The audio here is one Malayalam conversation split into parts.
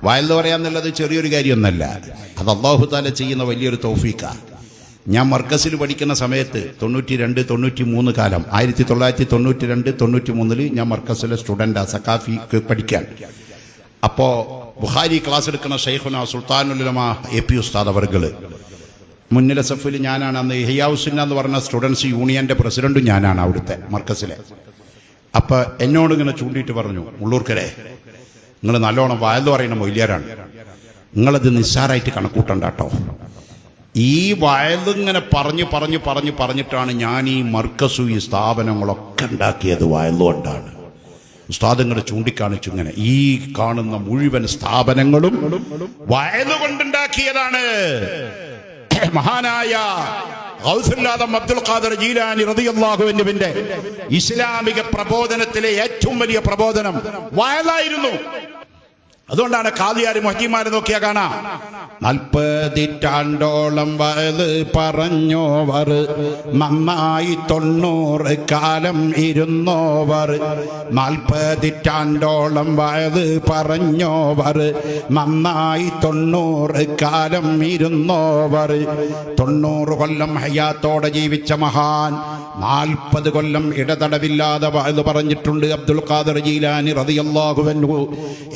വയല് പറയാന്നുള്ളത് ചെറിയൊരു കാര്യമൊന്നല്ല. അത് അല്ലാഹു തആല ചെയ്യുന്ന വലിയൊരു തൗഫീഖാണ്. ഞാൻ മർക്കസിൽ പഠിക്കുന്ന സമയത്ത് 92, 93 കാലം 1992, 93 ഞാൻ മർക്കസിലെ സ്റ്റുഡൻ്റാ, സഖാഫിക്ക് പഠിക്കാൻ. അപ്പോൾ ബുഖാരി ക്ലാസ് എടുക്കുന്ന ഷെയ്ഖുന സുൽത്താനുൽ ഉലമ AP ഉസ്താദ് അവർകൾ മുന്നിലെ സഫിൽ ഞാനാണ്. അന്ന് ഇഹ്യാഉസ്സുന്ന എന്ന് പറഞ്ഞ സ്റ്റുഡൻസ് യൂണിയൻ്റെ പ്രസിഡന്റും ഞാനാണ് അവിടുത്തെ മർക്കസിലെ. അപ്പോൾ എന്നോട് ഇങ്ങനെ ചൂണ്ടിയിട്ട് പറഞ്ഞു, ഉള്ളൂർക്കരെ നിങ്ങൾ നല്ലോണം വയല് പറയുന്ന മൊയ്ലിയാരാണ്, നിങ്ങളത് നിസ്സാരായിട്ട് കണക്കൂട്ടണ്ട കേട്ടോ. ഈ വയലിങ്ങനെ പറഞ്ഞിട്ടാണ് ഞാൻ ഈ മർക്കസു ഈ സ്ഥാപനങ്ങളൊക്കെ ഉണ്ടാക്കിയത് വയലുകൊണ്ടാണ്. ഉസ്താദ് ഇങ്ങനെ ചൂണ്ടിക്കാണിച്ചു, ഇങ്ങനെ ഈ കാണുന്ന മുഴുവൻ സ്ഥാപനങ്ങളും വയലുകൊണ്ടുണ്ടാക്കിയതാണ്. മഹാനായ ഗൗസുൽ ആദം അബ്ദുൽ ഖാദിർ ജീലാനി റളിയല്ലാഹു അൻഹുവിന്റെ ഇസ്ലാമിക പ്രബോധനത്തിലെ ഏറ്റവും വലിയ പ്രബോധനം വയലായിരുന്നു. അതുകൊണ്ടാണ് ഖാദിയാര് മുഹ്ജിമാരെ നോക്കിയാ കാണാം, 40 വയല് പറഞ്ഞോവർ നന്നായി 90 കാലം ഇരുന്നോവർ. 40 വയല് പറഞ്ഞോവർ നന്നായി 90 കാലം ഇരുന്നോവർ. 90 കൊല്ലം ഹയാത്തോടെ ജീവിച്ച മഹാൻ 40 കൊല്ലം ഇടതടവില്ലാതെ വയല് പറഞ്ഞിട്ടുണ്ട് അബ്ദുൽ ഖാദിർ ജീലാനി റളിയല്ലാഹു അൻഹു.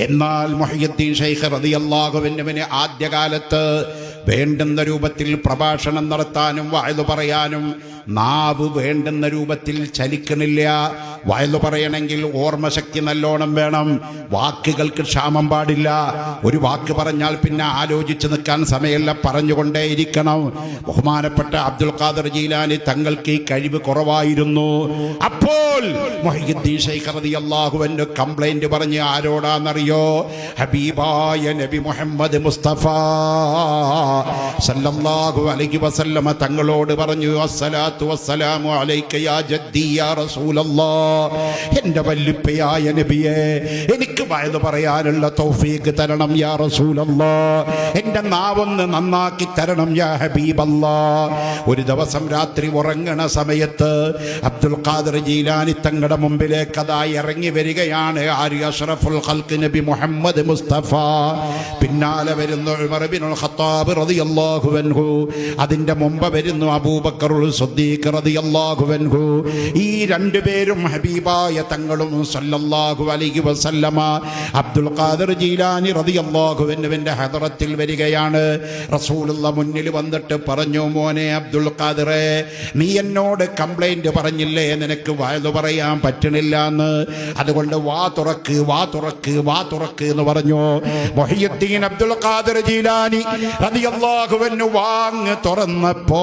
എന്നാൽ മുഹയ്യിദ്ദീൻ ശൈഖ് റളിയല്ലാഹു അൻഹുവിന് ആദ്യകാലത്ത് വേണ്ടുന്ന രൂപത്തിൽ പ്രഭാഷണം നടത്താനും വയലു പറയാനും നാവ് വേണ്ടുന്ന രൂപത്തിൽ ചലിക്കണില്ല. വയലു പറയണമെങ്കിൽ ഓർമ്മശക്തി നല്ലോണം വേണം, വാക്കുകൾക്ക് ക്ഷാമം പാടില്ല. ഒരു വാക്ക് പറഞ്ഞാൽ പിന്നെ ആലോചിച്ച് നിൽക്കാൻ സമയമല്ല, പറഞ്ഞുകൊണ്ടേയിരിക്കണം. ബഹുമാനപ്പെട്ട അബ്ദുൽ ഖാദിർ ജീലാനി തങ്ങൾക്ക് ഈ കഴിവ് കുറവായിരുന്നു. അപ്പോൾ മുഹയ്യിദ്ദീൻ ശൈഖ് റളിയല്ലാഹു അൻഹു കംപ്ലൈന്റ് പറഞ്ഞ് ആരോടാന്നറിയോ? ഹബീബായ നബി മുഹമ്മദ് മുസ്തഫ സല്ലല്ലാഹു അലൈഹി വസല്ലമ തങ്ങളോട് പറഞ്ഞു, അസ്സലാത്തു വസ്സലാമു അലൈക യാ ജദ്ദി യാ റസൂലല്ലാഹ്. എൻ്റെ വല്ലിപ്പയായ നബിയെ, എനിക്ക് വയല് പറയാനുള്ള തൗഫീഖ് തരണം യാ റസൂലല്ലാഹ്. എൻ്റെ നാവൊന്ന് നന്നാക്കി തരണം യാ ഹബീബല്ലാഹ്. ഒരു ദിവസം രാത്രി ഉറങ്ങണ സമയത്ത് അബ്ദുൽ ഖാദിർ ജീലാനി തങ്ങളുടെ മുമ്പിലേക്ക് അതാ ഇറങ്ങി വരികയാണ് ആര്? അഷ്റഫുൽ ഖൽഖ് നബി മുഹമ്മദ് മുസ്തഫ. പിന്നാലെ വരുന്നു ഉമർ ഇബ്നുൽ ഖത്താബ് റളിയല്ലാഹു അൻഹു. അതിന്റെ മുമ്പ് വരുന്നു അബൂബക്കറുൽ സിദ്ദീഖ് റളിയല്ലാഹു അൻഹു. ഈ രണ്ടുപേരും ഹബീബായ തങ്ങളും സല്ലല്ലാഹു അലൈഹി വസല്ലമ അബ്ദുൽ ഖാദിർ ജീലാനി റളിയല്ലാഹു അൻഹുവിന്റെ ഹദറത്തിൽ വരികയാണ്. റസൂലുള്ള മുന്നിൽ വന്നിട്ട് പറഞ്ഞു, മോനെ അബ്ദുൽ ഖാദിറെ, നീ എന്നോട് കംപ്ലൈന്റ് പറഞ്ഞില്ലേ നിനക്ക് വയലു പറയാൻ പറ്റണില്ല എന്ന്, അതുകൊണ്ട് വാ തുറക്ക് എന്ന് പറഞ്ഞു. മുഹയ്യിദ്ദീൻ അബ്ദുൽ ഖാദിർ ജീലാനി റളിയല്ലാഹു അൻഹു വാങ്ങ് തുറന്നപ്പോൾ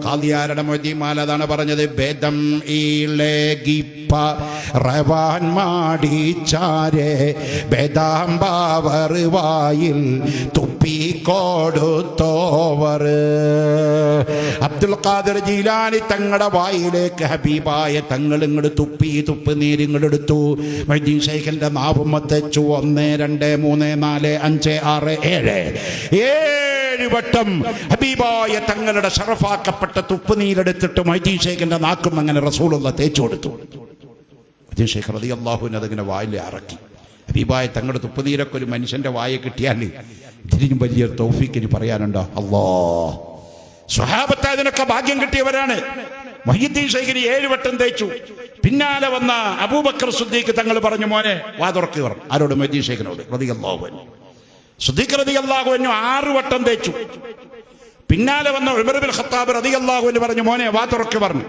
ഖാദിയാരുടെ മൊയ്തിമാല അതാണ് പറഞ്ഞത്, ബേദം ഈളകിപ്പ റവാൻ മാടിച്ചാരെ ബേദാംബാവർ വായിൽ തുപ്പിക്കൊടുത്തോവർ. അബ്ദുൽ ഖാദിർ ജീലാനി തങ്ങളുടെ വായിലേക്ക് ഹബീബായ തങ്ങൾ ഇങ്ങോട്ട് തുപ്പ് നീരിങ്ങെടുത്തു. മുഹ്യിദ്ദീൻ ശൈഖിന്റെ നാവുമ്മത്തെച്ചു. 1, 2, 3, 4, 5, 6, 7 വട്ടം ഹബീബായ തങ്ങളുടെ ശറഫാക്കപ്പെട്ട തുപ്പ് നീരെടുത്തിട്ട് മുഹ്യിദ്ദീൻ ശൈഖിന്റെ നാക്കും അങ്ങനെ റസൂലുള്ള തേച്ചു കൊടുത്തു. മുഹ്യിദ്ദീൻ ശൈഖ് റളിയല്ലാഹു അൻഹു അതിങ്ങനെ വായിൽ ഇറക്കി. ഹബീബായ തങ്ങളുടെ തുപ്പുനീരൊക്കെ ഒരു മനുഷ്യന്റെ വായ കിട്ടിയാൽ ഇതിനും വലിയ തൗഫീഖിന് പറയാനുണ്ടോ? അല്ലാഹ്. സ്വഹാബത്ത് അതിനൊക്കെ ഭാഗ്യം കിട്ടിയവരാണ്. മുഹ്യിദ്ദീൻ ശൈഖിന് 7 വട്ടം തേച്ചു. പിന്നാലെ വന്ന അബൂബക്കർ സിദ്ദീഖ് തങ്ങൾ പറഞ്ഞു, മോനെ വാ തുറക്ക് പറഞ്ഞു. ആരോട്? മുഹ്യിദ്ദീൻ ശൈഖിനോട് റളിയല്ലാഹു അൻഹു. സിദ്ദീഖ് റളിയല്ലാഹു അൻഹു 6 വട്ടം തേച്ചു. പിന്നാലെ വന്ന ഉമർ ഇബ്നുൽ ഖത്താബ് റളിയല്ലാഹു അൻഹു പറഞ്ഞു, മോനെ വാ തുറക്ക് പറഞ്ഞു.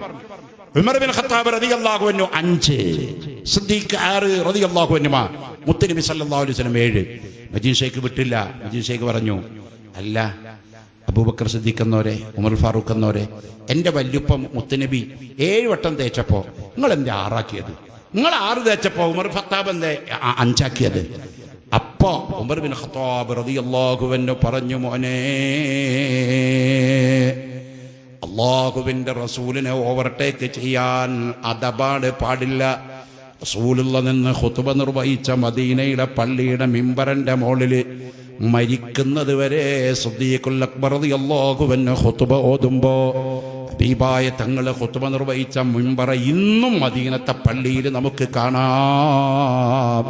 ഉമർ ഇബ്നുൽ ഖത്താബ് റളിയല്ലാഹു അൻഹു 5, സിദ്ദീഖ് 6 റളിയല്ലാഹു അൻഹുമാ. മുത്തുനബി സല്ലല്ലാഹു അലൈഹി വസല്ലം 7. മുഹ്യിദ്ദീൻ ശൈഖ് വിട്ടില്ല. മുഹ്യിദ്ദീൻ ശൈഖ് പറഞ്ഞു, അല്ല അബൂബക്കർ സിദ്ദീഖ് എന്നോരെ, ഉമർ ഫാറൂഖ് എന്നോരെ, എൻ്റെ വല്യുപ്പം മുത്തുനബി 7 വട്ടം തേച്ചപ്പോൾ നിങ്ങൾ എന്തേ 6 ആക്കിയത്? നിങ്ങൾ 6 തേച്ചപ്പോൾ ഉമർ ഖത്താബ് എന്തേ 5 ആക്കിയത്? അപ്പോ ഉമർ ബിൻ ഖത്താബ് റളിയല്ലാഹു അൻഹു പറഞ്ഞു, മോനെ, അല്ലാഹുവിന്റെ റസൂലിനെ ഓവർടേക്ക് ചെയ്യാൻ അദബാണ് പാടില്ല. റസൂലുള്ള നിന്ന് ഖുതുബ നിർവഹിച്ച മദീനയുടെ പള്ളിയുടെ മിമ്പറിന്റെ മുകളിൽ മരിക്കുന്നത് വരെ സിദ്ദീഖുൽ അക്ബർ റളിയല്ലാഹു അൻഹു ഖുതുബ ഓതുമ്പോൾ ഹബീബായ തങ്ങൾ ഖുതുബ നിർവഹിച്ച മിമ്പർ ഇന്നും മദീനത്തെ പള്ളിയിൽ നമുക്ക് കാണാം.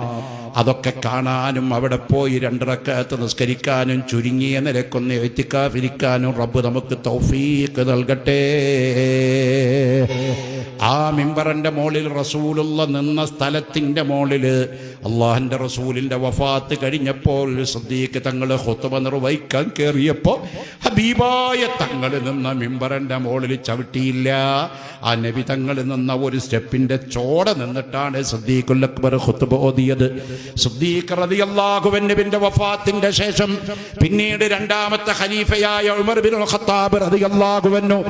അതൊക്കെ കാണാനും അവിടെ പോയി 2 റക്അത്ത് നിസ്കരിക്കാനും ചുരുങ്ങിയ നിലക്കൊന്ന് ഇത്തിക്കാഫിരിക്കാനും റബ്ബ് നമുക്ക് തൗഫീഖ് നൽകട്ടെ. ആ മിമ്പറിന്റെ മുകളിൽ റസൂലുള്ള നിന്ന സ്ഥലത്തിന്റെ മുകളിൽ അള്ളാഹിന്റെ റസൂലിന്റെ വഫാത്ത് കഴിഞ്ഞപ്പോൾ സിദ്ദീഖ് തങ്ങൾ ഖുത്ബ നിർവഹിക്കാൻ കയറിയപ്പോൾ ഹബീബായ തങ്ങൾ നിന്ന മിമ്പറിന്റെ മുകളിൽ ചവിട്ടിയില്ല. ആ നബി തങ്ങൾ നിന്ന ഒരു സ്റ്റെപ്പിന്റെ ചോട നിന്നിട്ടാണ് സിദ്ദീഖുൽ അക്ബർ ഖുത്ബ ഓതിയത്. സിദ്ദീഖ് റളിയല്ലാഹു അൻഹുവിന്റെ വഫാത്തിന്റെ ശേഷം പിന്നീട് 2ാമത്തെ ഖലീഫയായ ഉമർ ബിൻ ഖത്താബ് റളിയല്ലാഹു അൻഹു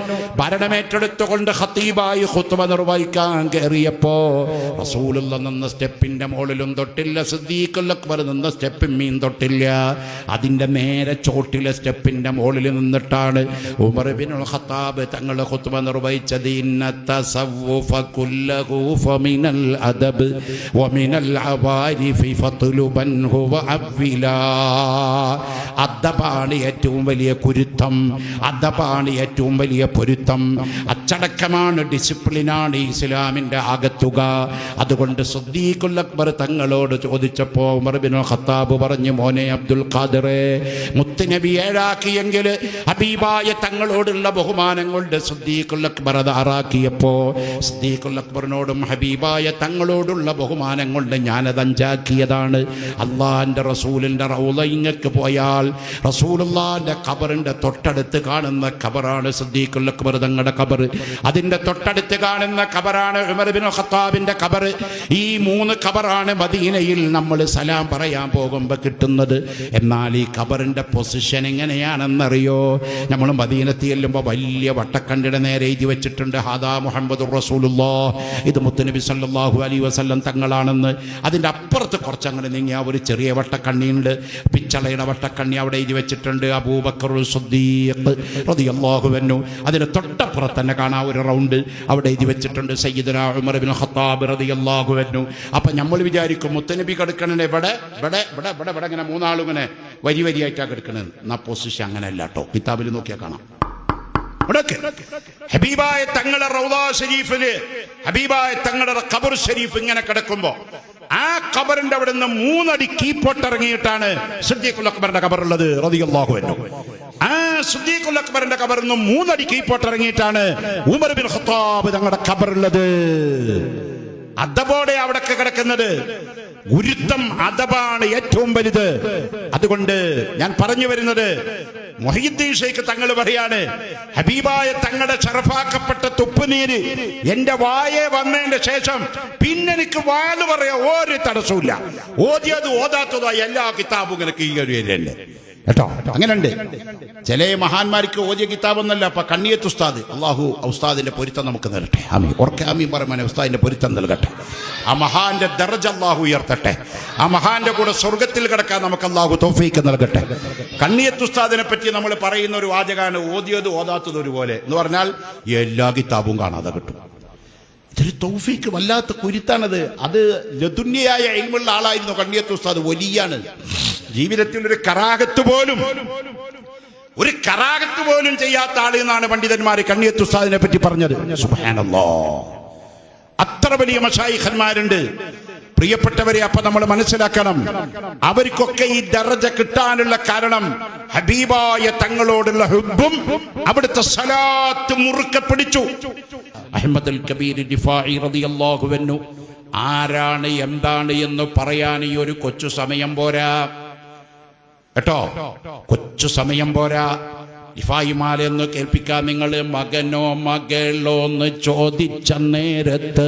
ഭരണമേറ്റെടുത്തുകൊണ്ട് ഖതീബായി ഖുത്ബ നിർവഹിക്കാൻ കയറിയപ്പോ റസൂലുള്ള നിന്ന സ്റ്റെപ്പിന്റെ മുകളിലും തൊട്ടില്ല, സിദ്ദീഖുൽ അക്ബർ നിന്ന സ്റ്റെപ്പിന്മീൻ തൊട്ടില്ല. അതിന്റെ നേരെ ചോട്ടിലെ സ്റ്റെപ്പിന്റെ മുകളിൽ നിന്നിട്ടാണ് ഉമർ ബിൻ ഖത്താബ് തങ്ങൾ ഖുത്ബ നിർവഹിച്ചത്. ഇന്ന തസവ്വുഫ കുല്ലഹു ഫമിനൽ അദബ് വമിനൽ അവാരിഫി ഫത്ലുബൻ ഹുവ അവ്വിലാ. അദബാണ് ഏറ്റവും വലിയ കുരുത്തം, അദബാണ് ഏറ്റവും വലിയ പൊരുത്തം, അച്ചടക്കമാണ്, ഡിസിപ്ലിനാണ് ഇസ്ലാമിന്റെ ആകത്തുക. അതുകൊണ്ട് സിദ്ദീഖുൽ അക്ബർ തങ്ങളോട് ചോദിച്ചപ്പോൾ ഉമർ ബിൻ ഖത്താബ് പറഞ്ഞു, മോനെ അബ്ദുൽ ഖാദിറെ, മുത്തുനബി ഏഴാക്കിയെങ്കിൽ ഹബീബായ തങ്ങളോടുള്ള ബഹുമാനം കൊണ്ട് സിദ്ദീഖുൽ അക്ബർ അത് 6ആക്കിയപ്പോ സിദ്ദീഖുൽ അക്ബറിനോടും ഹബീബായ തങ്ങളോടുള്ള ബഹുമാനം കൊണ്ട് ഞാനത് 5ആക്കിയതാണ്. അള്ളാഹിന്റെ റസൂലിന്റെ റൗളയിലേക്ക് പോയാൽ റസൂലുള്ളാഹിന്റെ ഖബറിന്റെ തൊട്ടടുത്ത് കാണുന്ന ഖബറാണ് സിദ്ദീഖുൽ അക്ബർ തങ്ങളുടെ ഖബർ. അതിന്റെ തൊട്ടടുത്ത് കാണുന്ന ഖബറാണ് ഉമർ ബിൻ ഖത്താബിന്റെ ഖബർ. ഈ 3 ഖബറാണ് മദീനയിൽ നമ്മൾ സലാം പറയാൻ പോകുമ്പോൾ കിട്ടുന്നത്. എന്നാൽ ഈ ഖബറിന്റെ പൊസിഷൻ എങ്ങനെയാണെന്നറിയോ? നമ്മൾ മദീനത്ത് ചെല്ലുമ്പോൾ വലിയ വട്ടക്കണ്ണിയുടെ നേരെ എഴുതി വെച്ചിട്ടുണ്ട്, ഹാദാ മുഹമ്മദുർ റസൂലുള്ളാഹ്, ഇത് മുത്തുനബി സല്ലല്ലാഹു അലൈഹി വസല്ലം തങ്ങളാണെന്ന്. അതിൻ്റെ അപ്പുറത്ത് കുറച്ചങ്ങനെ നീങ്ങിയ ഒരു ചെറിയ വട്ടക്കണ്ണിയുണ്ട്, പിച്ചളയുടെ വട്ടക്കണ്ണി, അവിടെ എഴുതി വെച്ചിട്ടുണ്ട് അബൂബക്കർ സിദ്ദീഖ് റളിയല്ലാഹു അൻഹു. അതിന് തൊട്ടപ്പുറത്ത് തന്നെ കാണാൻ ഒരു റൗണ്ട്, അവിടെ എഴുതി വെച്ചിട്ടുണ്ട് സയ്യിദുനാ ഉമർ ബിൻ ഖത്താബ് റളിയല്ലാഹു അൻഹു. അപ്പം നമ്മൾ വിചാരിക്കും മുത്തുനബി കിടക്കണേ ഇവിടെ ഇവിടെ ഇവിടെ ഇവിടെ ഇവിടെ ഇങ്ങനെ 3 ആളും ഇങ്ങനെ വരി വരിയായിട്ടാണ് കിടക്കണത്. എന്നാ പൊസിഷൻ അങ്ങനെയല്ല കേട്ടോ, കിതാബിൽ നോക്കിയാൽ കാണാം. ഹബീബായ തങ്ങളുടെ റൗദാ ഷരീഫില് ഹബീബായ തങ്ങളുടെ ഖബർ ഷരീഫ് ഇങ്ങനെ കിടക്കുമ്പോ ആ ഖബറിന്റെ അവിടെ നിന്ന് 3 അടി കീഴ്പോട്ടിറങ്ങിയിട്ടാണ് സിദ്ദീഖുൽ അക്ബറിന്റെ ഖബറുള്ളത് റളിയല്ലാഹു അൻഹു. ആ സിദ്ദീഖുൽ അക്ബറിന്റെ ഖബറിൽ നിന്ന് 3 അടി കീഴ്പോട്ടിറങ്ങിയിട്ടാണ് ഉമർ ബിൻ ഖത്താബ് തങ്ങളുടെ ഖബറുള്ളത്. അദബോടെ അവിടെ കിടക്കുന്നത്. ഗുരുത്വം അദബാണ് ഏറ്റവും വലുത്. അതുകൊണ്ട് ഞാൻ പറഞ്ഞു വരുന്നത്, മുഹയ്യിദ്ദീൻ ഷെയ്ഖ് തങ്ങൾ പറയാണ്, ഹബീബായ തങ്ങളുടെ ശറഫാക്കപ്പെട്ട തുപ്പുനീര് എന്റെ വായെ വന്നതിന്റെ ശേഷം പിന്നെ എനിക്ക് വാല് പറയാൻ ഒരു തടസ്സമില്ല. ഓതിയത് ഓതാത്തതോ എല്ലാ കിതാബും ഇങ്ങനെ കീഴറിയല്ലേ കേട്ടോ. അങ്ങനെയുണ്ട് ചില മഹാന്മാർക്ക് ഓതിയ കിതാബൊന്നല്ല. അപ്പൊ കണ്ണിയത്ത് ഉസ്താദ്, അള്ളാഹു ഉസ്താദിന്റെ പൊരുത്തം നമുക്ക് നൽകട്ടെ. ആമീൻ. ഉറക്കെ ആമീൻ പറയുമ്പോൾ ഉസ്താദിന്റെ പൊരുത്തം നൽകട്ടെ. ആ മഹാന്റെ ദർജ അള്ളാഹു ഉയർത്തട്ടെ. ആ മഹാന്റെ കൂടെ സ്വർഗത്തിൽ കിടക്കാൻ നമുക്ക് അള്ളാഹു തൗഫീഖ് നൽകട്ടെ. കണ്ണിയത്ത് ഉസ്താദിനെ പറ്റി നമ്മൾ പറയുന്ന ഒരു വാചകമാണ്, ഓതിയത് ഓതാത്തത് ഒരുപോലെ എന്ന് പറഞ്ഞാൽ എല്ലാ കിതാബും കാണാതെ കിട്ടും. ഇതൊരു തൗഫീഖ്, വല്ലാത്ത കുരുത്താണത്. അത് ലദുന്യയായ ഇൽമുള്ള ആളായിരുന്നു കണ്ണിയത്ത് ഉസ്താദ്, വലിയാണ്. ജീവിതത്തിൽ ഒരു കറാഹത്ത് പോലും ചെയ്യാത്ത ആൾ എന്നാണ് പണ്ഡിതന്മാർ കണ്ണിയത്ത് ഉസ്താദിനെ പറ്റി പറഞ്ഞത്. സുബ്ഹാനല്ലാഹ്, അത്ര വലിയ മശായിഖന്മാരുണ്ട് പ്രിയപ്പെട്ടവരെ. അപ്പൊ നമ്മൾ മനസ്സിലാക്കണം, അവർക്കൊക്കെ ഈ ദർജ കിട്ടാനുള്ള കാരണം ഹബീബായ തങ്ങളോടുള്ള ഹുബ്ബും അവിടുത്തെ സലാത്ത് മുറുക്കെ പിടിച്ചു. അഹ്മദുൽ കബീർ ദിഫാഇ റളിയല്ലാഹു അൻഹു ആരാണ് എന്താണ് എന്ന് പറയാൻ ഈ ഒരു കൊച്ചു സമയം പോരാ കേട്ടോ, കൊച്ചു സമയം പോരാ. ഇഫായിമാലെന്ന് കേൾപ്പിക്കാൻ നിങ്ങൾ. മകനോ മകളോ എന്ന് ചോദിച്ച നേരത്ത്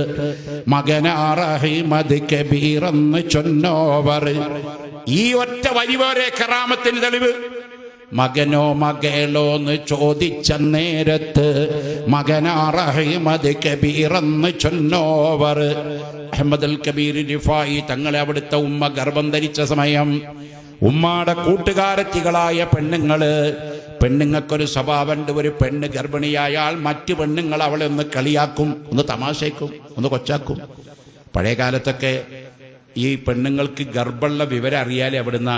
മകനാറഹിമദ് കബീർ എന്ന് ചൊന്നോവർ. ഈ ഒറ്റ വരി പോരെ കറാമത്തിന് തെളിവ്. മകനോ മകളോ എന്ന് ചോദിച്ച നേരത്ത് മകനാറഹിമദ് കബീർ എന്ന് ചൊന്നോവർ. അഹ്മദുൽ കബീർ റിഫായി തങ്ങളെ അവിടുത്തെ ഉമ്മ ഗർഭം ധരിച്ച സമയം ഉമ്മാടെ കൂട്ടുകാരത്തികളായ പെണ്ണുങ്ങൾക്കൊരു സ്വഭാവമുണ്ട്. ഒരു പെണ്ണ് ഗർഭിണിയായാൽ മറ്റു പെണ്ണുങ്ങൾ അവളെ ഒന്ന് കളിയാക്കും, ഒന്ന് തമാശയ്ക്കും, ഒന്ന് കൊച്ചാക്കും. പഴയ കാലത്തൊക്കെ ഈ പെണ്ണുങ്ങൾക്ക് ഗർഭമുള്ള വിവരം അറിയാലേ എവിടുന്ന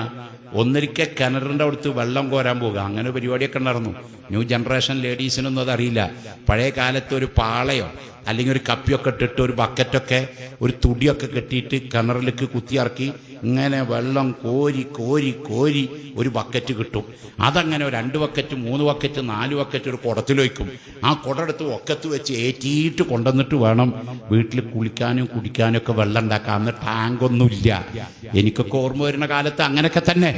ഒന്നിരിക്കെ കിണറിൻ്റെ അടുത്ത് വെള്ളം കോരാൻ പോകുക. അങ്ങനെ പരിപാടിയൊക്കെ ഉണ്ടായിരുന്നു. ന്യൂ ജനറേഷൻ ലേഡീസിനൊന്നും അതറിയില്ല. പഴയ കാലത്ത് ഒരു പാളയോ അല്ലെങ്കിൽ ഒരു കപ്പിയൊക്കെ ഇട്ടിട്ട് ഒരു ബക്കറ്റൊക്കെ ഒരു തുടിയൊക്കെ കെട്ടിയിട്ട് കിണറിലേക്ക് കുത്തിയിറക്കി ഇങ്ങനെ വെള്ളം കോരി കോരി കോരി ഒരു ബക്കറ്റ് കിട്ടും. അതങ്ങനെ 2 ബക്കറ്റ് 3 ബക്കറ്റ് 4 ബക്കറ്റ് ഒരു കുടത്തിൽ വയ്ക്കും. ആ കുടമെടുത്ത് ഒക്കത്ത് വെച്ച് ഏറ്റിയിട്ട് കൊണ്ടുവന്നിട്ട് വേണം വീട്ടിൽ കുളിക്കാനും കുടിക്കാനും ഒക്കെ വെള്ളം ഉണ്ടാക്കാം. അന്ന് ടാങ്കൊന്നുമില്ല. എനിക്കൊക്കെ ഓർമ്മ വരുന്ന കാലത്ത് അങ്ങനെയൊക്കെ തന്നെ.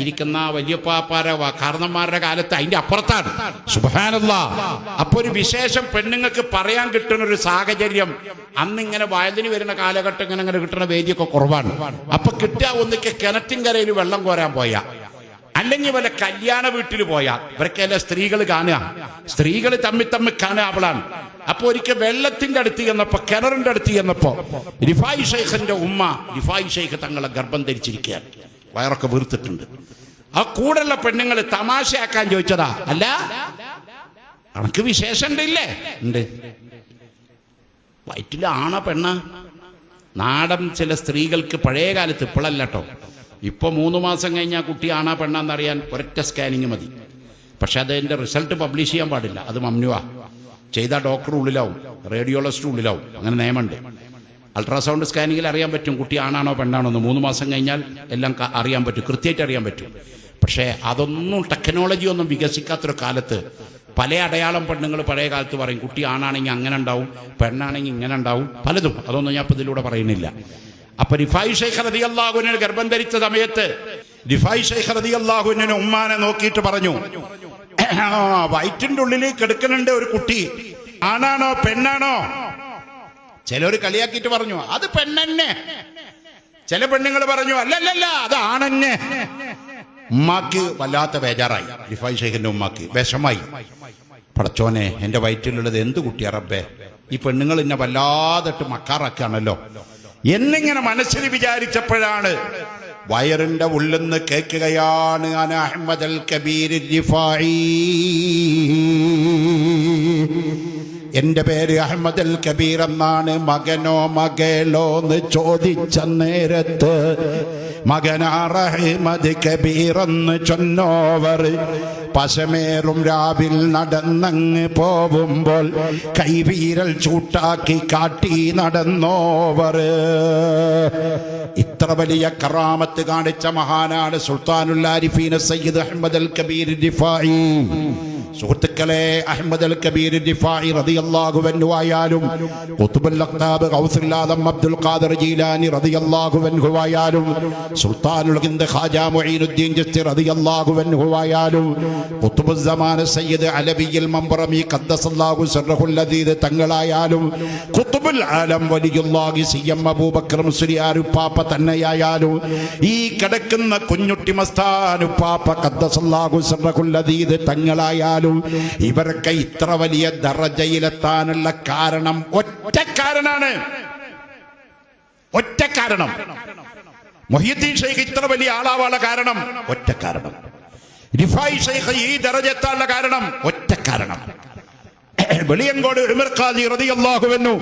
ഇരിക്കുന്ന വലിയ പാപ്പാരെ കാരണന്മാരുടെ കാലത്ത് അതിന്റെ അപ്പുറത്താണ്. സുബ്ഹാനല്ലാഹ്. അപ്പൊ ഒരു വിശേഷം പെണ്ണുങ്ങൾക്ക് പറയാൻ കിട്ടുന്ന ഒരു സാഹചര്യം അന്നിങ്ങനെ വയലിന് വരുന്ന കാലഘട്ടം ഇങ്ങനെ കിട്ടുന്ന വേദിയൊക്കെ കുറവാണ്. അപ്പൊ കിട്ടുക ഒന്നിക്ക് കിണറ്റിൻകരയിൽ വെള്ളം കോരാൻ പോയാ, അല്ലെങ്കിൽ വല്ല കല്യാണ വീട്ടിൽ പോയാ ഇവരൊക്കെയല്ല സ്ത്രീകൾ കാണുക. സ്ത്രീകൾ തമ്മിൽ കാണുക അവളാണ്. അപ്പൊ ഒരിക്കൽ വെള്ളത്തിന്റെ അടുത്ത് ചെന്നപ്പോ, കിണറിന്റെ അടുത്ത് ചെന്നപ്പോ റിഫായി ഷൈഖിന്റെ ഉമ്മ റിഫായി ഷൈഖ് തങ്ങളെ ഗർഭം ധരിച്ചിരിക്കുകയാണ്. വയറൊക്കെ വീർത്തിട്ടുണ്ട്. ആ കൂടെയുള്ള പെണ്ണുങ്ങൾ തമാശയാക്കാൻ ചോദിച്ചതാ, അല്ല അനക്ക് വിശേഷം ഉണ്ടില്ലേ? ഉണ്ട്. വയറ്റിൽ ആണോ പെണ്ണ? നാടൻ ചില സ്ത്രീകൾക്ക് പഴയ കാലത്ത്, ഇപ്പോഴല്ല കേട്ടോ, ഇപ്പൊ 3 മാസം കഴിഞ്ഞാൽ കുട്ടി ആണാ പെണ്ണാന്നറിയാൻ ഒരൊറ്റ സ്കാനിങ് മതി. പക്ഷെ അതിന്റെ റിസൾട്ട് പബ്ലിഷ് ചെയ്യാൻ പാടില്ല. അത് മമ്നുവാ. ചെയ്താൽ ഡോക്ടർ ഉള്ളിലാവും, റേഡിയോളജിസ്റ്റ് ഉള്ളിലാവും. അങ്ങനെ നിയമമുണ്ട്. അൾട്രാസൗണ്ട് സ്കാനിങ്ങിൽ അറിയാൻ പറ്റും കുട്ടി ആണാണോ പെണ്ണാണോ എന്ന്. 3 മാസം കഴിഞ്ഞാൽ എല്ലാം അറിയാൻ പറ്റും, കൃത്യമായിട്ട് അറിയാൻ പറ്റും. പക്ഷേ അതൊന്നും ടെക്നോളജി ഒന്നും വികസിക്കാത്തൊരു കാലത്ത് പല അടയാളം പെണ്ണുങ്ങൾ പഴയ കാലത്ത് പറയും. കുട്ടി ആണാണെങ്കിൽ അങ്ങനെ ഉണ്ടാവും, പെണ്ണാണെങ്കിൽ ഇങ്ങനെ ഉണ്ടാവും, പലതും. അതൊന്നും ഞാൻ ഇപ്പം ഇതിലൂടെ പറയുന്നില്ല. അപ്പൊ റിഫായി ഷൈഖ് റളിയല്ലാഹു അൻഹു ഗർഭം ധരിച്ച സമയത്ത് റിഫായി ഷൈഖ് റളിയല്ലാഹു അൻഹു ഉമ്മാനെ നോക്കിയിട്ട് പറഞ്ഞു, വയറ്റിന്റെ ഉള്ളിൽ കിടക്കുന്നുണ്ട് ഒരു കുട്ടി, ആണാണോ പെണ്ണാണോ? ചിലർ കളിയാക്കിയിട്ട് പറഞ്ഞു അത് പെണ്ണെന്നെ. ചില പെണ്ണുങ്ങൾ പറഞ്ഞു അല്ലല്ല അത് ആണെന്നെ. ഉമ്മാക്ക് വല്ലാത്ത ബേജാറായി. റിഫായി ഷൈഖിന്റെ ഉമ്മാക്ക് വിഷമായി. പടച്ചോനെ, എന്റെ വയറ്റിലുള്ളത് എന്ത് കുട്ടിയാ റബ്ബേ, ഈ പെണ്ണുങ്ങൾ എന്നെ വല്ലാതിട്ട് മക്കാറാക്കാണല്ലോ എന്നിങ്ങനെ മനസ്സിൽ വിചാരിച്ചപ്പോഴാണ് വയറിന്റെ ഉള്ളിന്ന് കേൾക്കുകയാണ്, അന അഹ്മദ് അൽ കബീർ റിഫായി, എന്റെ പേര് അഹ്മദ് അൽ കബീർ എന്നാണ്. മകനോ മകളോ എന്ന് ചോദിച്ച നേരത്ത് മകനാർ അഹ്മദ് കബീർ എന്ന് ചൊന്നോവർ പശമേറും രാവിൽ നടന്നങ്ങ് പോവുമ്പോൾ കൈവീരൽ ചൂട്ടാക്കി കാട്ടി നടന്നോവർ. ഇത്ര വലിയ കറാമത്ത് കാണിച്ച മഹാനാണ് സുൽത്താനുൽ ആരിഫീൻ സയ്യിദ് അഹ്മദ് അൽ കബീർ റിഫായി. സുഹൃത്തുക്കളെ, അഹ്മദ് അൽ കബീർ റിഫായി റളിയല്ലാഹു അൻഹു ആയാലും ഖുത്ബുൽ അഖ്താബ് ഗൗസുൽ ആദം അബ്ദുൽ ഖാദിർ ജീലാനി റളിയല്ലാഹു അൻഹു ആയാലും സുൽത്താനുൽ ഹിന്ദ് ഖാജ മുഈനുദ്ദീൻ ചിശ്തി റളിയല്ലാഹു അൻഹു ആയാലും ഖുത്ബുൽ സമാൻ സയ്യിദ് അലവിയുൽ മംബറമി ഖദ്ദസല്ലാഹു സിർറഹുൽ ലദീദ് തങ്ങളായാലും ഖുത്ബുൽ ആലം വലിയുല്ലാഹി സിയം അബൂബക്കർ മുസ്ലിയാർ ഉപ്പാപ്പ തന്നെയായാലും ഈ കിടക്കുന്ന കുഞ്ഞുട്ടി മസ്താൻ ഉപ്പാപ്പ ഖദ്ദസല്ലാഹു സിർറഹുൽ ലദീദ് തങ്ങളായാലും ഇവരൊക്കെ ഇത്ര വലിയ ദറജയിലെത്താനുള്ള കാരണം ഒറ്റ കാരണം. മുഹ്യിദ്ദീൻ ഷൈഖ് ഇത്ര വലിയ ആളാവാനുള്ള കാരണം ഒറ്റ കാരണം. റിഫായി ഷൈഖ് ഈ ദറജ എത്താനുള്ള കാരണം ഒറ്റ കാരണം. വെളിയങ്കോട് ഉമർ ഖാദി റളിയല്ലാഹു അൻഹു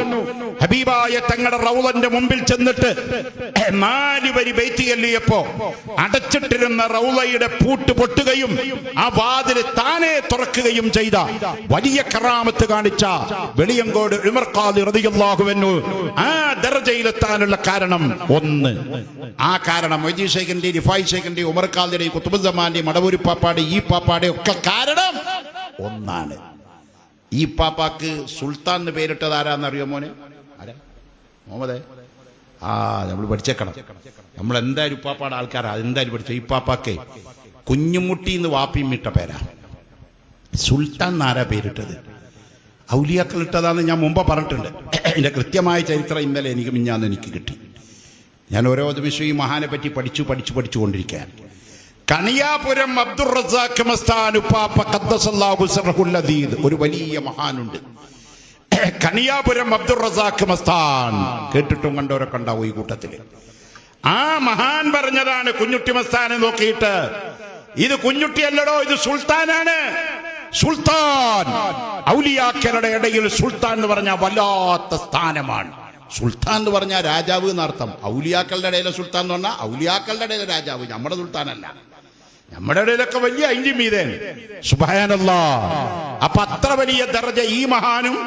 ഹബീബായ തങ്ങളുടെ റൗളന്റെ മുമ്പിൽ ചെന്നിട്ട് 4 വരി ബൈത്ത് ചൊല്ലിയപ്പോ അടച്ചിട്ടിരുന്ന റൗളയുടെ പൂട്ട് പൊട്ടുകയും ആ വാതിൽ താനെ തുറക്കുകയും ചെയ്ത വലിയ കറാമത്ത് കാണിച്ച വെളിയങ്കോട് ഉമർ ഖാദി റളിയല്ലാഹു അൻഹു ആ ദറജയിലെത്താനുള്ള കാരണം ഒന്ന്. ആ കാരണം മൊയ്തീൻ ഷൈഖിന്റെ, റിഫായി ഷൈഖിന്റെ, ഉമർ ഖാദിയുടെ, ഖുത്ബുൽ സമാന്റെ, മടവൂരി പാപ്പാടെ, ഈ പാപ്പാടെ ഒക്കെ കാരണം ഒന്നാണ്. ഈ പാപ്പാക്ക് സുൽത്താൻ എന്ന് പേരിട്ടത് ആരാന്നറിയോ മോനെ? ആരാ മുഹമ്മദേ? നമ്മൾ പഠിച്ചേക്കണം. നമ്മൾ എന്തായാലും ഉപ്പാപ്പാടെ ആൾക്കാരാ, എന്തായാലും പഠിച്ച. ഈ പാപ്പാക്ക് കുഞ്ഞുമുട്ടി എന്ന് വാപ്പിയും ഇട്ട പേരാ. സുൽത്താൻ എന്നാരാ പേരിട്ടത്? ഔലിയാക്കൾ ഇട്ടതാന്ന് ഞാൻ മുമ്പ് പറഞ്ഞിട്ടുണ്ട്. എൻ്റെ കൃത്യമായ ചരിത്രം ഇന്നലെ എനിക്ക് കിട്ടി. ഞാൻ ഓരോ ദിവസവും ഈ മഹാനെ പറ്റി പഠിച്ചുകൊണ്ടിരിക്കുകയാണ്. കണിയാപുരം അബ്ദുർ റസാഖ് മസ്താൻ ഉപ്പാപ്പ ഖദ്ദസല്ലാഹു സിർറഹുൽ ലദീദ് ഒരു വലിയ മഹാനുണ്ട്. കണിയാപുരം അബ്ദുർ റസാഖ് മസ്താൻ കേട്ടിട്ടും കണ്ടവരൊക്കെ ഉണ്ടാവും ഈ കൂട്ടത്തില്. ആ മഹാൻ പറഞ്ഞതാണ് കുഞ്ഞുട്ടി മസ്താനെ നോക്കിയിട്ട്, ഇത് കുഞ്ഞുട്ടിയല്ലടോ, ഇത് സുൽത്താനാണ്. സുൽത്താൻ, ഔലിയാക്കളുടെ ഇടയിൽ സുൽത്താൻ എന്ന് പറഞ്ഞാൽ വല്ലാത്ത സ്ഥാനമാണ്. സുൽത്താൻ എന്ന് പറഞ്ഞാൽ രാജാവ് എന്നർത്ഥം. ഔലിയാക്കളുടെ ഇടയിലെ സുൽത്താൻ എന്ന് പറഞ്ഞാൽ ഔലിയാക്കളുടെ ഇടയിലെ രാജാവ്, നമ്മുടെ സുൽത്താനല്ല. നമ്മുടെ ഇടയിലൊക്കെ വലിയ അതിന്റെ മീതേന്. സുബ്ഹാനല്ലാഹ്. അപ്പൊ അത്ര വലിയ ദർജ ഈ മഹാനും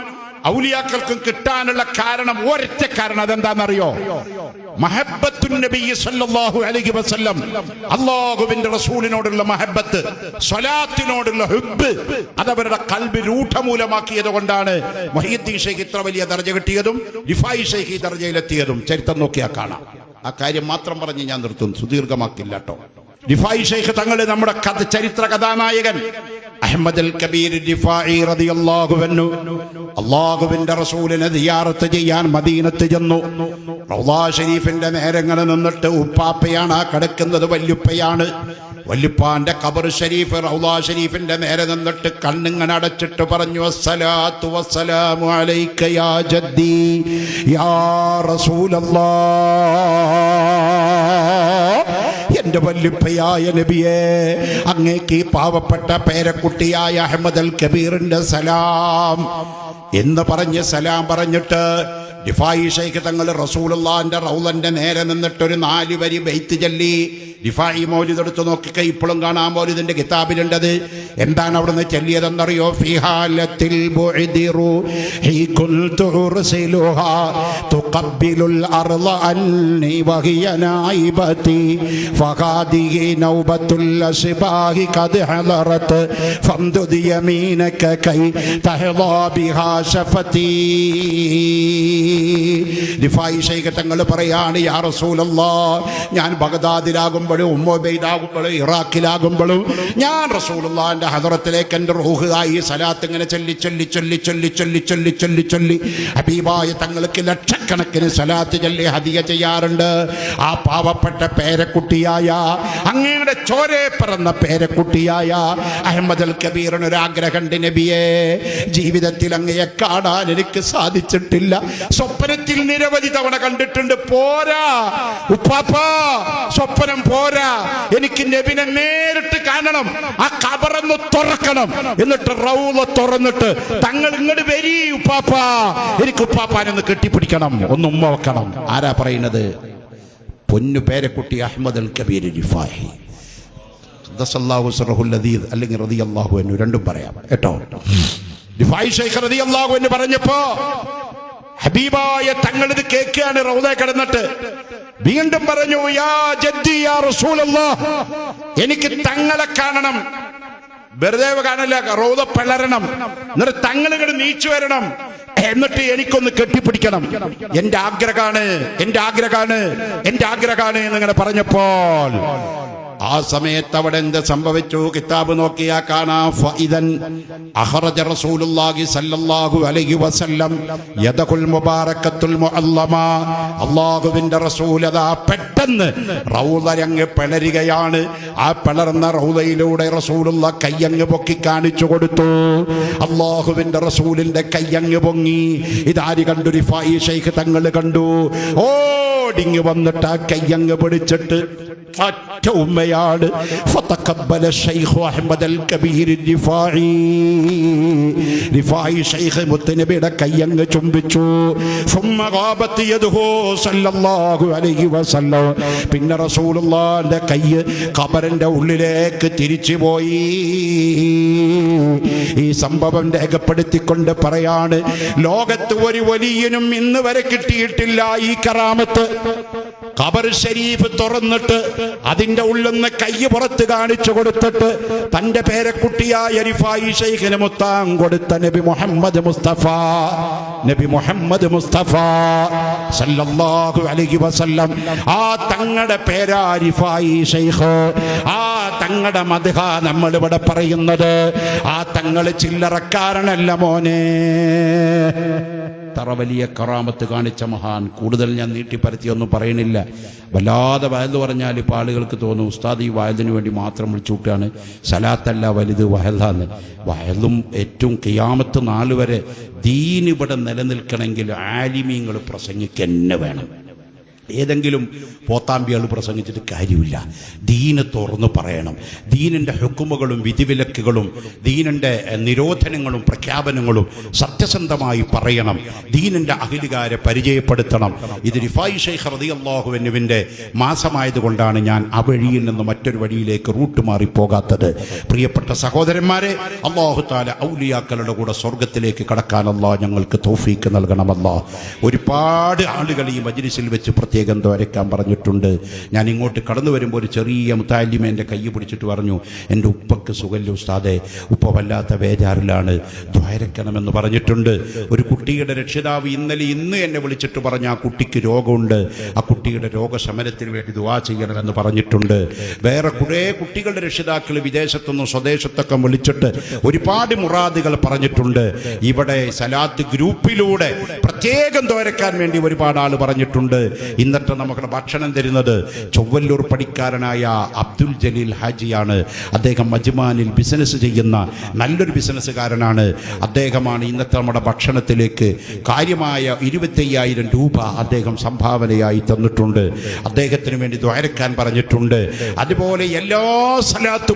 ഔലിയാക്കൾക്കും കിട്ടാനുള്ള കാരണം, ഒരൊറ്റ കാരണം, അതെന്താണെന്നറിയോ? മഹബ്ബത്തുൻ നബി സല്ലല്ലാഹു അലൈഹി വസല്ലം, അല്ലാഹുവിന്റെ റസൂലിനോടുള്ള മഹബ്ബത്ത്, സ്വലാത്തിനോടുള്ള ഹുബ്ബ്, അതവരുടെ ഖൽബ് രൂഢമൂലമാക്കിയത് കൊണ്ടാണ് മുഹയ്യിദ്ദീൻ ശൈഖ് ഇത്ര വലിയ ദർജ കിട്ടിയതും റിഫായി ശൈഖ് ഈ ദർജയിലെത്തിയതും. ചരിത്രം നോക്കിയാൽ കാണാം. ആ കാര്യം മാത്രം പറഞ്ഞ് ഞാൻ നിർത്തുന്നു, സുദീർഘമാക്കില്ല കേട്ടോ. റിഫായി ശൈഖ് തങ്ങൾ, നമ്മുടെ ചരിത്ര കഥാനായകൻ അഹ്മദ് അൽ കബീർ റിഫായി റളിയല്ലാഹു അൻഹു, അല്ലാഹുവിന്റെ റസൂലിനെ സിയാറത്ത് ചെയ്യാൻ മദീനത്ത് ചെന്നു. റൗള ഷരീഫിന്റെ നേരങ്ങനെ നിന്നിട്ട്, ഉപ്പാപ്പയാണ് ആ കിടക്കുന്നത്, വല്യുപ്പയാണ്. വല്യുപ്പാന്റെ ഖബർ ഷരീഫ് റൗള ഷരീഫിന്റെ നേരെ നിന്നിട്ട് കണ്ണിങ്ങനെ അടച്ചിട്ട് പറഞ്ഞു, അസ്സലാത്തു വസ്സലാമു അലൈക യാ ജദ്ദി യാ റസൂലല്ലാഹ്, എന്റെ വല്യുപ്പയായ നബിയെ, അങ്ങേക്ക് ഈ പാവപ്പെട്ട പേരക്കുട്ടിയായ അഹ്മദ് അൽ കബീറിന്റെ സലാം എന്ന് പറഞ്ഞ് സലാം പറഞ്ഞിട്ട് റിഫായി ശൈഖ് തങ്ങൾ റസൂലുള്ളാഹിന്റെ റൗളന്റെ നേരെ നിന്നിട്ട് ഒരു 4 വരി ബൈത്ത് ചൊല്ലി. റിഫായി മൗലിദ് എടുത്ത് നോക്കിക്കോ, ഇപ്പോഴും കാണാൻ മൗലിദിന്റെ കിതാബിലുണ്ടത്. എന്താണ് അവിടുന്ന് ചൊല്ലിയതെന്നറിയോ? ഫിഹാലത്തിൽ ബുഇദി റൂഹി കുൻതു ഉർസിലുഹാ തുഖബ്ബിലുൽ അർള അന്നി വഹിയ നായിബതി ഫഹാദിഹി നൗബത്തുൽ അസ്ബാഹി ഖദ് ഹളറത് ഫംദുദ് യമീനക കൈ തഹ്ളാ ബിഹാ ശഫതി. റിഫായി ശൈഖ് തങ്ങൾ പറയാണ്, യാ റസൂലല്ലാഹ്, ഞാൻ ബഗ്ദാദിലാകുമ്പോഴും ഉമ്മബൈദാകുമ്പോഴും ഇറാഖിലാകുമ്പോഴും ഞാൻ റസൂലുള്ളാഹിന്റെ ഹദറത്തിലേക്ക് എൻ്റെ റൂഹ് ആയി സലാത്ത് ഇങ്ങനെ ചൊല്ലി ചൊല്ലി ചൊല്ലി ചൊല്ലി ചൊല്ലി ചൊല്ലി ചൊല്ലി ചൊല്ലി ഹബീബായ തങ്ങൾക്ക് ലക്ഷക്കണക്കിന് സലാത്ത് ചൊല്ലി ഹദിയ ചെയ്യാറുണ്ട്. ആ പാവപ്പെട്ട പേരക്കുട്ടിയായ, അങ്ങയുടെ ചോരേ പിറന്ന പേരക്കുട്ടിയായ അഹ്മദ് അൽ കബീറിന് ഒരു ആഗ്രഹമുണ്ട്, നബിയെ, ജീവിതത്തിൽ അങ്ങയെ കാണാൻ എനിക്ക് സാധിച്ചിട്ടില്ല. സ്വപ്നത്തിൽ നിരവധി തവണ കണ്ടിട്ടുണ്ട്, പോരാ ഉപ്പാപ്പാ, സ്വപ്നം പോരാ, എനിക്ക് നബിനെ നേരിട്ട് കാണണം. ആ ഖബറൊന്ന് തുറക്കണം, എന്നിട്ട് റൗള തുറന്നിട്ട് തങ്ങൾ ഇങ്ങോട്ട് വരി ഉപ്പാപ്പാ, എനിക്ക് ഉപ്പാപ്പാനൊന്ന് കെട്ടിപ്പിടിക്കണം, ഒന്ന് ഉമ്മ വെക്കണം. ആരാ പറയുന്നത്? പൊന്നു പേരക്കുട്ടി അഹ്മദ് അൽ കബീർ റിഫായി ഖദ്ദസല്ലാഹു സിർറഹുൽ അദീദ്, അല്ലെങ്കിൽ റളിയല്ലാഹു അൻഹു, രണ്ടും പറയാം കേട്ടോ. റിഫായി ശൈഖ് റളിയല്ലാഹു അൻഹു പറഞ്ഞപ്പോ ഹബീബായ തങ്ങൾ ഇത് കേൾക്കുകയാണ്. റൗള കിടന്നിട്ട് വീണ്ടും പറഞ്ഞു, യാ ജദ്ദി യാ റസൂലല്ലാഹ്, എനിക്ക് തങ്ങളെ കാണണം. വെറുതെ കാണല്ല, റൗള പിളരണം, എന്നിട്ട് തങ്ങൾ ഇങ്ങോട്ട് നീച്ചു വരണം, എന്നിട്ട് എനിക്കൊന്ന് കെട്ടിപ്പിടിക്കണം. എന്റെ ആഗ്രഹമാണ്, എന്റെ ആഗ്രഹമാണ്, എന്റെ ആഗ്രഹമാണ് എന്നിങ്ങനെ പറഞ്ഞപ്പോൾ ആ സമയത്ത് അവിടെ എന്ത് സംഭവിച്ചു? കിതാബ് നോക്കിയാ കാണാം. ഫഇദൻ അഖറജ റസൂലുള്ളാഹി സ്വല്ലല്ലാഹു അലൈഹി വസല്ലം യദഖുൽ മുബാറകത്തുൽ മുഅല്ലമ, അല്ലാഹുവിന്റെ റസൂൽ അതാ പെട്ടെന്ന് റൗളയങ്ങ് പിളരുകയാണ്. ആ പിളർന്ന റൗളയിലൂടെ റസൂലുള്ള കയ്യങ്ങ് പൊക്കി കാണിച്ചു കൊടുത്തു. അല്ലാഹുവിന്റെ റസൂലിന്റെ കയ്യങ്ങ് പൊങ്ങി. ഇതാര് കണ്ടു? റിഫായി ശൈഖ് തങ്ങൾ കണ്ടു. ഓടിങ്ങ് വന്നിട്ട് ആ കയ്യങ്ങ് പിടിച്ചിട്ട് ഒറ്റ ഉമ്മയാണ്. ഫതഖബ്ബല ശൈഖ് അഹ്മദ് അൽ കബീർ റിഫായി, റിഫായി ശൈഖ് മുത്തനബിയുടെ കയ്യങ്ങ് ചുംബിച്ചു. സുമ്മ ഗാബത്ത് യദുഹു സല്ലല്ലാഹു അലൈഹി വസല്ലം, പിന്നെ റസൂലുള്ളാഹിന്റെ കയ്യ് ഖബറിന്റെ ഉള്ളിലേക്ക് തിരിച്ചു പോയി. ഈ സംഭവം രേഖപ്പെടുത്തിക്കൊണ്ട് പറയാണ്, ലോകത്ത് ഒരു വലിയനും ഇന്ന് വരെ കിട്ടിയിട്ടില്ല ഈ കറാമത്ത്. ഖബർ ഷരീഫ് തുറന്നിട്ട് അതിന്റെ ഉള്ളിൽ നിന്ന് കൈ പുറത്ത് കാണിച്ചു കൊടുത്തിട്ട് തന്റെ പേരക്കുട്ടിയായ റിഫായി ശൈഖിന് മുത്താൻ കൊടുത്ത നബി മുഹമ്മദ് മുസ്തഫ, നബി മുഹമ്മദ് മുസ്തഫ സല്ലല്ലാഹു അലൈഹി വസല്ലം, ആ തങ്ങളുടെ പേരാ റിഫായി ശൈഖ്. ആ തങ്ങളുടെ മദ്ഹ നമ്മൾ ഇവിടെ പറയുന്നത്. ആ തങ്ങൾ ചില്ലറക്കാരനല്ല മോനെ. തറ വലിയ കറാമത്ത് കാണിച്ച മഹാൻ. കൂടുതൽ ഞാൻ നീട്ടിപ്പരത്തിയൊന്നും പറയണില്ല. വല്ലാതെ വയൽ പറഞ്ഞാൽ ഇപ്പോൾ ആളുകൾക്ക് തോന്നും ഉസ്താദ് ഈ വയലിന് വേണ്ടി മാത്രം വിളിച്ചുകൂട്ടാണ്, സലാത്തല്ല വലുത് വയലാന്ന്. വയലും ഏറ്റവും ഖിയാമത്ത് നാൾ വരെ ദീൻ ഇവിടെ നിലനിൽക്കണമെങ്കിൽ ആലിമീങ്ങൾ പ്രസംഗിക്കന്നെ വേണം. ഏതെങ്കിലും പോത്താമ്പികൾ പ്രസംഗിച്ചിട്ട് കാര്യമില്ല. ദീന് തുറന്നു പറയണം. ദീനിൻ്റെ ഹുക്കുമുകളും വിധിവിലക്കുകളും ദീനിൻ്റെ നിരോധനങ്ങളും പ്രഖ്യാപനങ്ങളും സത്യസന്ധമായി പറയണം. ദീനിൻ്റെ അഹ്ലുകാരെ പരിചയപ്പെടുത്തണം. ഇത് റിഫായി ശൈഖ് റളിയല്ലാഹു അൻഹുവിൻ്റെ മാസമായതുകൊണ്ടാണ് ഞാൻ ആ വഴിയിൽ നിന്ന് മറ്റൊരു വഴിയിലേക്ക് റൂട്ട് മാറിപ്പോകാത്തത്. പ്രിയപ്പെട്ട സഹോദരന്മാരെ, അല്ലാഹു തആല ഔലിയാക്കളുടെ കൂടെ സ്വർഗത്തിലേക്ക് കടക്കാൻ അല്ലാഹ് ഞങ്ങൾക്ക് തൗഫീക്ക് നൽകണമല്ലാ. ഒരുപാട് ആളുകൾ ഈ മജ്ലിസിൽ വെച്ച് പ്രത്യേകം ദ്വാരക്കാൻ പറഞ്ഞിട്ടുണ്ട്. ഞാൻ ഇങ്ങോട്ട് കടന്നു വരുമ്പോൾ ഒരു ചെറിയ മുത്താലിമ എൻ്റെ കൈ പിടിച്ചിട്ട് പറഞ്ഞു, എൻ്റെ ഉപ്പക്ക് സുഖല്ല ഉസ്താദേ, ഉപ്പ വല്ലാത്ത വേജാറിലാണ്, ദ്വാരക്കണമെന്ന് പറഞ്ഞിട്ടുണ്ട്. ഒരു കുട്ടിയുടെ രക്ഷിതാവ് ഇന്ന് എന്നെ വിളിച്ചിട്ട് പറഞ്ഞ ആ കുട്ടിക്ക് രോഗമുണ്ട്, ആ കുട്ടിയുടെ രോഗശമനത്തിന് വേണ്ടി ദുആ ചെയ്യണമെന്ന് പറഞ്ഞിട്ടുണ്ട്. വേറെ കുറേ കുട്ടികളുടെ രക്ഷിതാക്കൾ വിദേശത്തുനിന്നും സ്വദേശത്തൊക്കെ വിളിച്ചിട്ട് ഒരുപാട് മുറാദുകൾ പറഞ്ഞിട്ടുണ്ട്. ഇവിടെ സലാത്ത് ഗ്രൂപ്പിലൂടെ പ്രത്യേകം ദ്വാരക്കാൻ വേണ്ടി ഒരുപാട് ആൾ പറഞ്ഞിട്ടുണ്ട്. ഇന്നത്തെ നമുക്ക് ഭക്ഷണം തരുന്നത് ചൊവ്വല്ലൂർ പണിക്കാരനായ അബ്ദുൽ ജലീൽ ഹാജിയാണ്. അദ്ദേഹം മജ്മാനിൽ ബിസിനസ് ചെയ്യുന്ന നല്ലൊരു ബിസിനസ്സുകാരനാണ്. അദ്ദേഹമാണ് ഇന്നത്തെ നമ്മുടെ ഭക്ഷണത്തിലേക്ക് കാര്യമായ 25,000 രൂപ അദ്ദേഹം സംഭാവനയായി തന്നിട്ടുണ്ട്. അദ്ദേഹത്തിന് വേണ്ടി ദ്വാരക്കാൻ പറഞ്ഞിട്ടുണ്ട്. അതുപോലെ എല്ലാ സലാത്തും